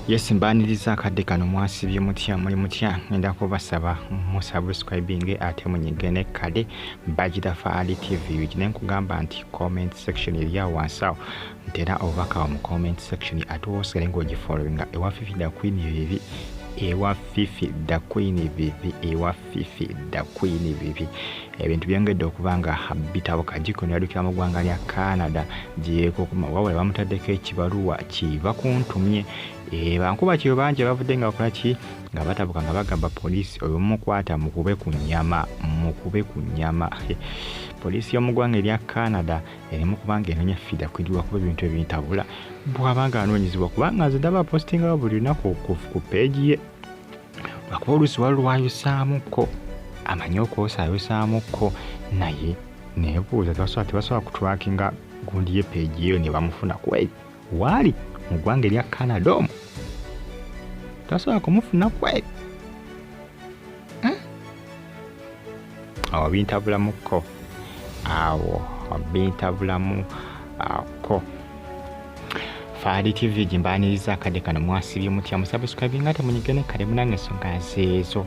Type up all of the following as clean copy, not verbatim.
Yes, mbaniriza akadde kano mwasibye mutya muli mutya ngenda kubasaba mu subscribing ate munyigene kale Bakadama TV wikine nkugamba nti comment section eri awo wansi awo ntera obubaka mu comment section ate osere ng'ogifollowinga Ewa Fifi da Queen Vivi Ewa Fifi da Queen Vivi Ewa Fifi da Queen Vivi ebintu byongedde okubanga bitabo kajiko yadukira mu ggwanga lya Canada gyeko wabula bamutaddeko ekibaluwa kiva kuntumye bankuba kyo banje bavudde nga bakola ki nga batabuka nga bagamba poliisi oyo mukwata mukube ku nnyama poliisi y'omuggwanga erya Canada erimu kubanga enonya fida kwidibwa kuba ebintu ebitabula bwabanga anoonyezebwa kubanga nze ndaba postinga buli lunaku ku peegi ye lwakuba oluusi walwayusaamuko amanyi okwosayosaamuko naye nebuuza tebasobola kutwakinga gundi ye peegi eyo ne bamufuna kweri waali mu ggwanga erya Canada omwo tasobola kumufuna kweri awo bintabulamuko ko Fadi TV jimbaniriza akadde kano mwasibye mutya musubscribing ate munyigene kale munange ensonga zeezo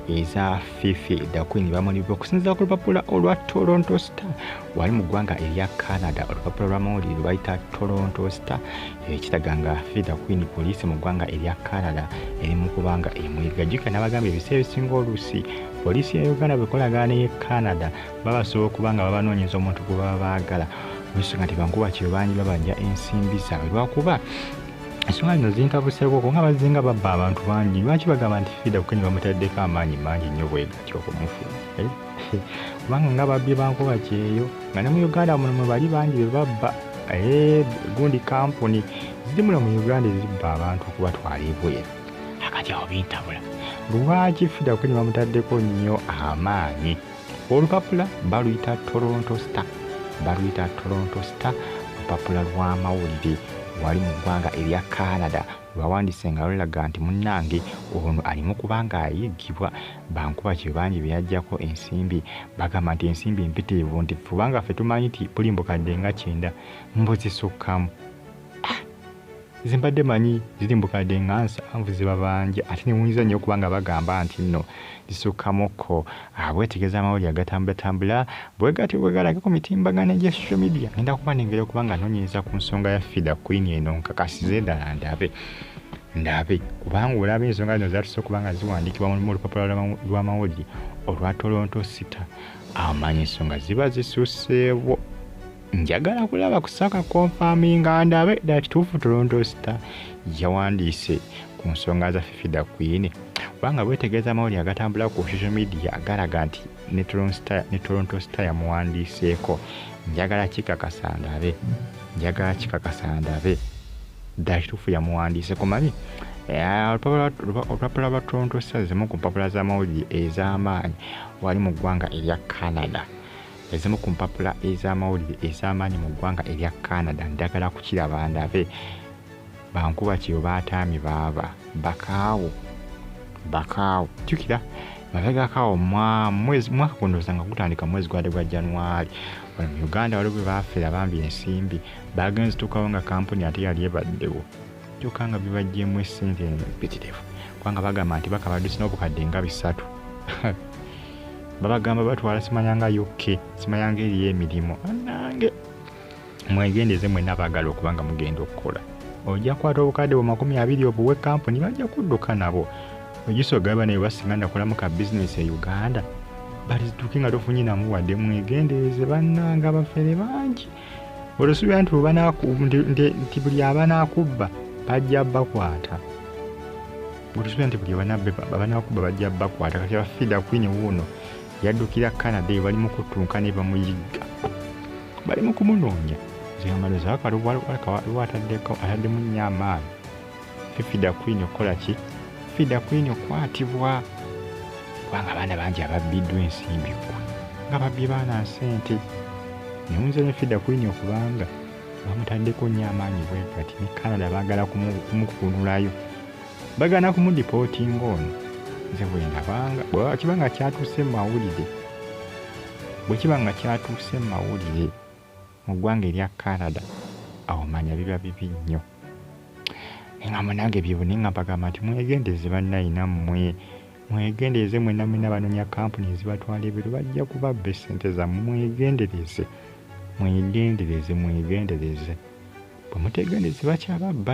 eza Fifi da Queen bamulibwa okusinziira ku lupapula olwa Toronto Star wali mu ggwanga erya Canada olupapula lw'amawulire lwayita Toronto Star ekitaganga Fifi da Queen poliisi mu ggwanga erya Canada eri mu kubanga emwegajika n'abagamba ebiseera ebisinga oluusi poliisi ya Uganda bwekolagana ne Canada babasobola okubanga babanoonyeza omuntu gwe baba baagala ensonga tebankuba kyo banyi babanja ensimbi zaabwe lwakuba ensonga zino zintabuseeko nga bazinga babba abantu bangi lwaki bagamba nti Fifi da Queen bamutaddeko amaanyi mangi nnyo bwegatyo okumufuna kubanga nga babbi bankuba kyeyo nga ne mu Uganda muno mwe bali bangi be babba gundi kampuni ziri muno mu Uganda ezibba abantu okubatwala ebweru akati awo bintabula lwaki Fifi da Queen bamutaddeko nnyo amaanyi olupapula baluyita Toronto Star olupapula lw'amawulire wali mu ggwanga erya Canada lwawandiise nga lulaga nti munnange ono alimu kubanga ayiggibwa bankuba kye bangi beyajjako ensimbi bagamba nti ensimbi mpitirivu nti kubanga ffe tumanyi nti bulimbukadde nga 9 mbuzisukkamu zimbadde manyi zirimbukadde nga 7 zibabanja ate newunyiza nnyo kubanga bagamba nti nno zisukkamukko bwetegeeza amawulire agatambulatambula bwegalaga ku mitimbagano egya social media ngenda kuba nengeri okubanga noonyereza ku nsonga ya Fifi da Queen eno nkakasize ddala ndabe kubanga olaba ensonga zino zatusobola okubanga ziwandiikibwa mu lupapula lw'amawulire olwa Toronto Star amanyi ensonga ziba zisusseewo njagala kulaba kusaka konfaminga ndabe da kituufu Toronto Star yawandiise ku nsonga za Fifi da Queen kubanga bwetegeeza amawulire agatambula ku social media agalaga nti ne Toronto Star yamuwandiiseeko njagala kikakasa ndabe da kituufu yamuwandiise kumanyi olupapula lwa Toronto Star zimu ku mpapula z'amawulire ez'amaanyi wali mu ggwanga erya Canada ezimu ku mpapula ez'amawulire ez'amaanyi mu ggwanga erya Canada ndagala kukiraba ndabe bankuba kyo baataami baaba bakaawo jjukira mabegakaawo mwaka guno nga gutandika mwezi gwadde gwa January wano mu Uganda waliwo bwe baafeera bambi ensimbi bagenzi tukawo nga kampuni ate yali ebaddewo kyokka nga bibajjeemu esente empitirivu kubanga bagamba nti bakabadduse n'obukadde nga 3 babagamba batwala simanyanga UK simanyanga eriyo emirimu anange mwegendeze mwenna baagala okubanga mugenda okukola ojja kwata obukadde bwo 20 obuwe kampuni bajja kudduka nabo ogisogaba naye basinga ndakolamu ka bizinesi e Uganda bali zituuke nga tofunye namu wadde mwegendereze bannanga bafere bangi olusuubira nti buli abanakubba bajja bakwata bajja bakwata kati Fifi da Queen Wuuno yaddukira Canada eyo bali mu kutunka ne bamuyigga bali mu kumunoonya ziyamaloza ataddemu nnyo amaanyi Fifi da Queen okola ki Fifi da Queen okwatibwa kubanga abaana bangi ababbiddwa ensimbi nga babbi baana ssente newunze ne Fifi da Queen okubanga bamutaddeko nnyo amaanyi bwegati ne Canada baagala kumukunulayo bagana kumudipootinga ono nze bwekibanga kyatuuse mu mawulire mu ggwanga erya Canada awo manya biba bibi nnyo Ngamba nange byebone ngamba gamba nti mwegendeze bannayina mmwe mwegendereze mwena banoonya kampuni ezibatwala ebiro bajja kubabba essente zammwe mwegendereze bwe mutegendeze bakyababba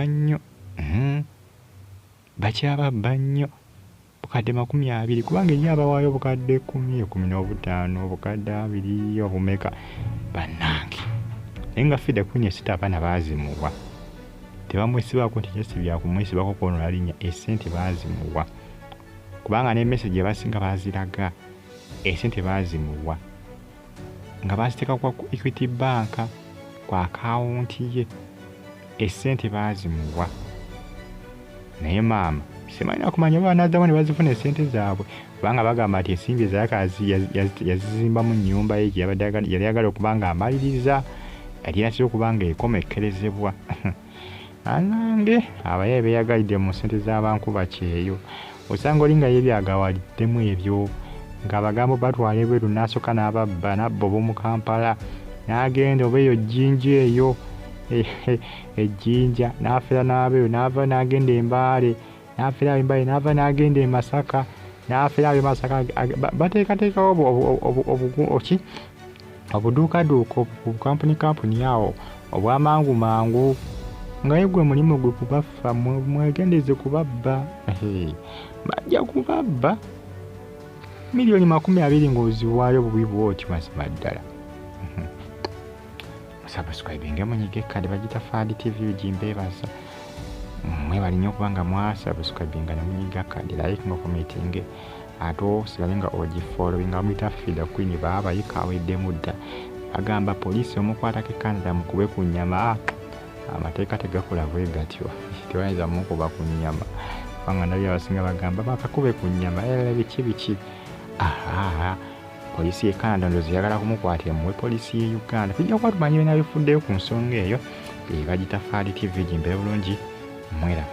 nnyo bukadde 20 kubanga eri abawaayo obukadde 10, 15, obukadde 2 obumeka bannange naye nga Fida Queen esita abaana baazimuwa tebamwesibaako nti jasi byakumwesibako kwonola linnya essente baazimuwa kubanga ne message abasinga baaziraga essente baazimuwa nga baaziteeka kwa Equity Bank kwa akaawunti ye essente baazimuwa naye maama simanyi kumanya oba banaddamu ne bazifuna essente zaabwe kubanga bagamba nti ensimbi ezakazi yazizimbamu nnyumba ye yali ayagala okubanga amaliriza yali yasira okubanga ekomekkerezebwa anange abaye beyagalidde mu ssente z'abankuba kyeyo osanga olinga yebyagawaliddemu ebyo ng'abagambo batwala ebweru n'asooka n'ababba nabba ob'omu Kampala n'agenda oba eyo jjinja eyo ejjinja n'afera n'abeeyo n'ava n'agenda Embaale n'ava n'agenda e Masaka n'afera abe Masaka bateekateekawo obuduukaduuka obukampuni awo obw'amangu nga yegwe mulimu gwe kubaffa mwegendeze kubabba bajja kubabba milioni 20 ng'oziwaayo bubi bw'oti mazima ddala musabuscribinge munyige kale bagita Fadi TV ujimbeebaza mwebali nnyo kubanga mwasabuscribinga ne munyiga kale like nga commenting ate sibalinga ogifollowinga bamuyita Fida Queen baabayikaaweddemu dda agamba poliisi omukwatako Canada mukube ku nnyama amateeka tegakola bwe gatyo tewayinza mukuba ku nnyama kubanga nabyo abasinga bagamba bakakube ku nnyama biki poliisi ye Canada ndozi yagala kumukwata emuwe poliisi ye Uganda tujja kuba tumanyi bina bifuddeyo ku nsonga eyo bagita Fadi TV jimbe bulungi mwera